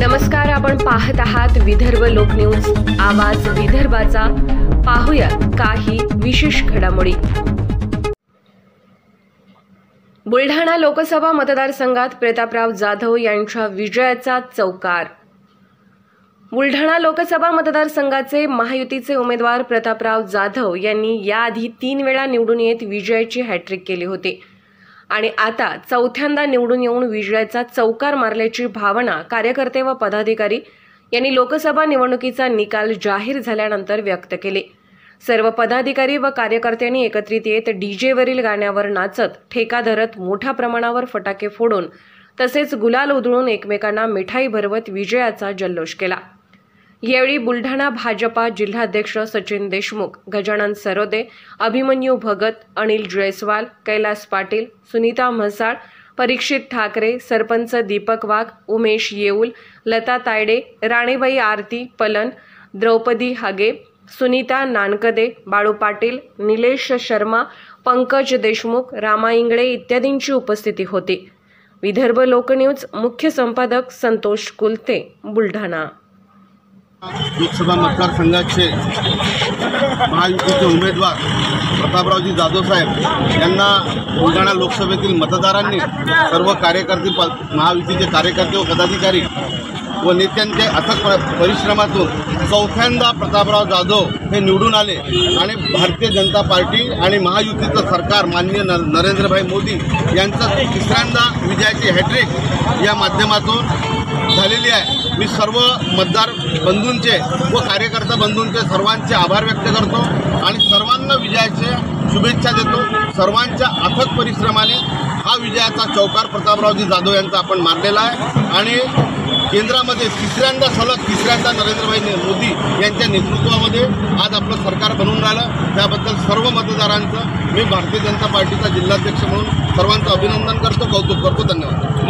नमस्कार, आपण पाहत आहात विदर्भ लोक न्यूज, आवाज विदर्भाचा। पाहूयात काही विशेष घडामोडी। बुलढाणा लोकसभा मतदारसंघात प्रतापराव जाधव यांच्या विजयाचा चौकार। बुलढाणा लोकसभा मतदारसंघाचे महायुतीचे उमेदवार प्रतापराव जाधव यांनी याआधी 3 वेळा निवडून येत विजयाची हॅट्रिक केली होती आणि आता चौथ्यांदा निवडून येऊन विजयाचा चौकार मारल्याची भावना कार्यकर्ते व पदाधिकारी यांनी लोकसभा निवडणुकीचा निकाल जाहीर झाल्यानंतर व्यक्त केली। सर्व पदाधिकारी व कार्यकर्त्यांनी एकत्रित येत डीजेवरील गाण्यावर नाचत, ठेका धरत, मोठ्या प्रमाणावर फटाके फोडून तसेच गुलाल उधळून एकमेकांना मिठाई भरवत विजयाचा जल्लोष केला। यावेळी बुलढाणा भाजपा जिल्हाध्यक्ष सचिन देशमुख, गजानन सरोदे, अभिमन्यू भगत, अनिल जयस्वाल, कैलास पाटील, सुनीता म्हसाळ, परीक्षित ठाकरे, सरपंच दीपक वाघ, उमेश येऊल, लता तायडे, राणेबाई आरती पलन, द्रौपदी हागे, सुनीता नानकदे, बाळू पाटील, निलेश शर्मा, पंकज देशमुख, रामा इंगळे इत्यादींची उपस्थिती होती। विदर्भ लोक न्यूज मुख्य संपादक संतोष कुलते, बुलढाणा। लोकसभा मतदारसंघाचे महायुतीचे उमेदवार प्रतापरावजी जाधव साहेब यांना बुलढाणा लोकसभेतील मतदारांनी, सर्व कार्यकर्ते, महायुतीचे कार्यकर्ते व पदाधिकारी व नेत्यांच्या अथक परिश्रमातून चौथ्यांदा प्रतापराव जाधव हे निवडून आले आणि भारतीय जनता पार्टी आणि महायुतीचं सरकार माननीय नरेंद्रभाई मोदी यांचं तिसऱ्यांदा विजयाची हॅट्रिक या माध्यमातून झालेली आहे। मी सर्व मतदार बंधूंचे व कार्यकर्ता बंधूंचे सर्वांचे आभार व्यक्त करतो आणि सर्वांना विजयाच्या शुभेच्छा देतो। सर्वांच्या अथक परिश्रमाने हा विजयाचा चौकार प्रतापरावजी जाधव यांचा आपण मारलेला आहे आणि केंद्रामध्ये तिसऱ्यांदा नरेंद्रभाई मोदी यांच्या नेतृत्वामध्ये आज आपलं सरकार बनवून राहिलं। त्याबद्दल सर्व मतदारांचं मी भारतीय जनता पार्टीचा जिल्हाध्यक्ष म्हणून सर्वांचं अभिनंदन करतो, कौतुक करतो। धन्यवाद।